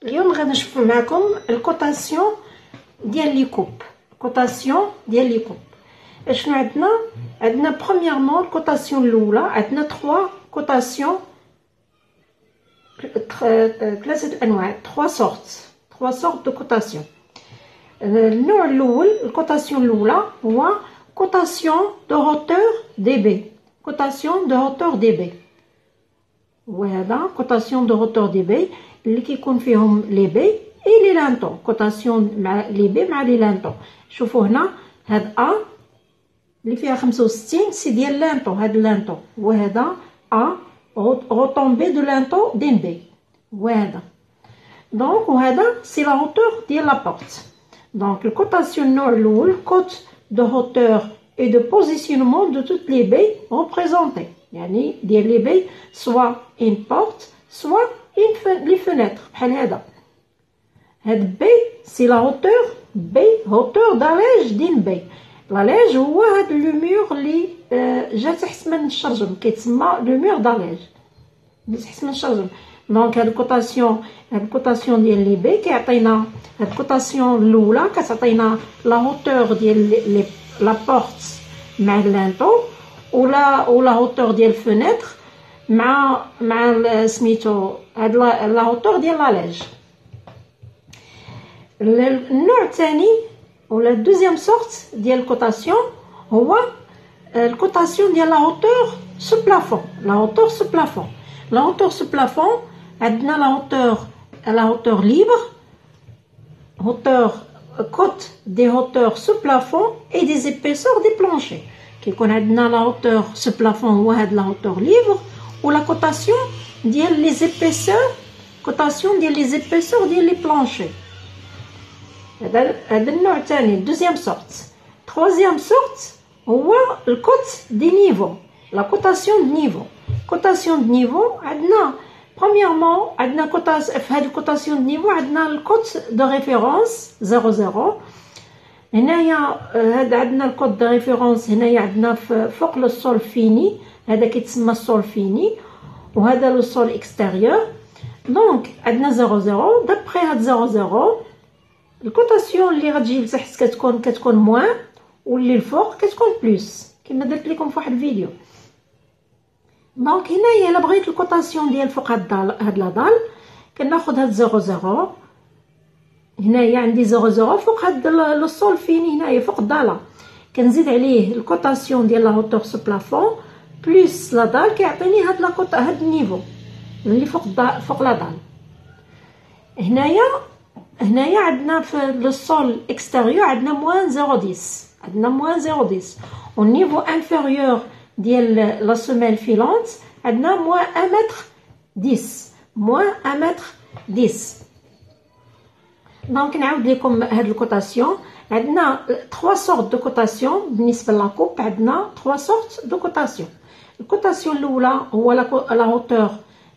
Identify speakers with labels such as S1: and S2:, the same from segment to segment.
S1: اليوم غادي نشوف معكم الكوطاسيون ديال لي كوب. كوطاسيون ديال لي كوب شنو عندنا برومييرمون الكوطاسيون الاولى عندنا 3 كوطاسيون، 3 انواع، 3 سورت دو كوطاسيون. النوع الاول الكوطاسيون الاولى هو كوطاسيون دو هوتور دي بي، كوطاسيون دو هوتور دي بي، وهذا كوطاسيون دو هوتور دي بي اللي كيكون فيهم لي بي اي لي لانطون، كوطاسيون مع لي بي مع لي لانطون. شوفوا هنا هاد ا اللي فيها 65 سي ديال لانطون، هاد لانطون، وهذا ا روطومبي دو لانطون دين بي، وهذا دونك، وهذا سي لا هوتور ديال لا بورت. دونك الكوطاسيون النوع الاول كوت دو هوتور et de positionnement de toutes les baies représentées. يعني ديال لي بي soit une porte soit les fenêtres بحال هذا. هاد بي سي لا هوتور، بي هوتور داليج دين بي. لاليج هو هاد لو مور اللي جا تحت من الشرجم كيتسمى لو مور داليج اللي تحت من الشرجم. دونك هاد الكوطاسيون ديال لي بي كيعطينا، هاد الكوطاسيون الاولى كتعطينا لا هوتور ديال لا بورت مع اللانطو ولا هوتور ديال الفنتر مع سميتو هاد لا هوتور ديال لاليج. النوع الثاني ولا دوزيام سورت ديال الكوطاسيون هو الكوطاسيون ديال لا هوتور سو بلافون. لا هوتور سو بلافون، لا هوتور سو بلافون عندنا لا هوتور ليبر، هوتور كوت دي هوتور سو بلافون اي دي زيبيسور دي بلانشي. كيكون عندنا لا هوتور سو بلافون هو هاد لا هوتور ليبر، ولا كوطاسيون ديال لي زيبيسور، كوطاسيون ديال لي زيبيسور ديال لي بلانشي. هذا النوع الثاني دوزيام سورت. تروازيام سورت هو الكوت دي نيفو، لا كوطاسيون دي نيفو. كوطاسيون دي نيفو عندنا برومييرمون عندنا في هاد الكوطاسيون دي نيفو عندنا الكوت دو ريفيرونس 00. هنايا هذا عندنا الكوت دو ريفيرونس، هنايا عندنا فوق لو سول فيني، هذا كيتسمى السول فيني، وهذا لو سول اكستيريور. دونك عندنا 00. دابري هاد 00 الكوطاسيون اللي غتجي لتحت كتكون موان، واللي الفوق كتكون بلوس كما درت لكم في واحد الفيديو. دونك هنايا الا بغيت الكوطاسيون ديال فوق هاد لا دال كناخذ هاد 00. هنايا عندي 00 فوق هاد لو سول فيني، هنايا فوق الداله كنزيد عليه الكوطاسيون ديال لا هوتور سو بلافون بلس لا دال كيعطيني هاد هاد النيفو اللي فوق لا دال. هنايا عندنا في لو سول اكستيريور عندنا موان 0.10، عندنا موان 0.10. والنيفو انفيريور ديال لا سوميل فيلونت عندنا موان 1 متر 10، موان 1 متر 10. دونك نعاود لكم هاد الكوطاسيون. عندنا 3 سورت دو كوطاسيون بالنسبه لا كوب، عندنا 3 سورت دو كوطاسيون. الكوطاسيون الاولى هو لا هوتور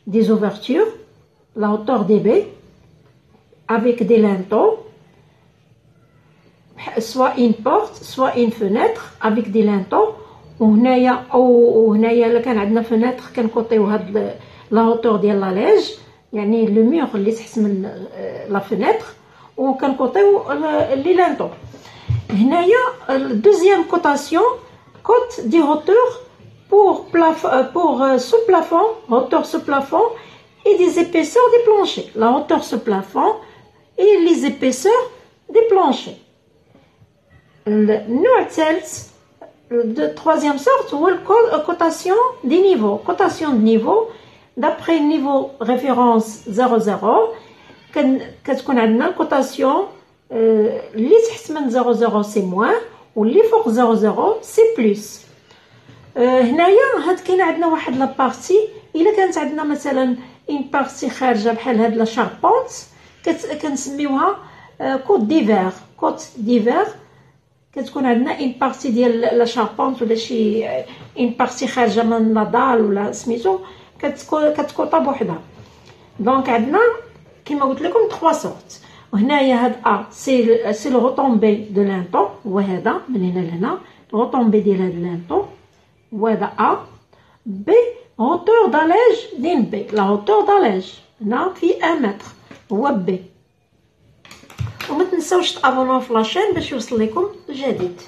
S1: دي زوفرتور، لا هوتور دي بي avec des linteaux, soit une porte soit une fenêtre avec des linteaux. وهنايا الا كان عندنا فنتر كنكوطيو هاد لا هوتور ديال لاليج، يعني لو مور اللي تحت من لا فنتر، وكنكوطيو لي لانطو. هنايا الدوزيام كوطاسيون كوت دي هوتور pour sous plafond، hauteur sous plafond et des épaisseurs des planchers. La hauteur sous plafond et les épaisseurs des planchers. النوع الثالث troisième sorte هو الكوطاسيون دي نيفو. كوطاسيون دي نيفو d'après النيفو ريفيرونس 00 كتكون عندنا الكوطاسيون اللي تحت من 00 سي موان، واللي فوق 00 سي بلس. هنايا هاد كاين عندنا واحد لا بارتي، الا كانت عندنا مثلا اون بارتي خارجه بحال هاد لا شاربونت كنسميوها كوت ديفير. كوت ديفير كتكون عندنا اون بارتي ديال لا شاربونت ولا شي اون بارتي خارجه من لا دال ولا سميتو كتكوطا بوحدها. دونك عندنا كما قلت لكم 3 سورت. وهنايا هاد ا سي لو روطومبي دو لانطون، وهذا من هنا لهنا روطومبي ديال هاد لانطون، وهذا ا. بي hauteur d'allège دين بي، لا hauteur d'allège هنا في 1 متر هو بي. وما تنساوش تابوناو في لاشين باش يوصل لكم الجديد.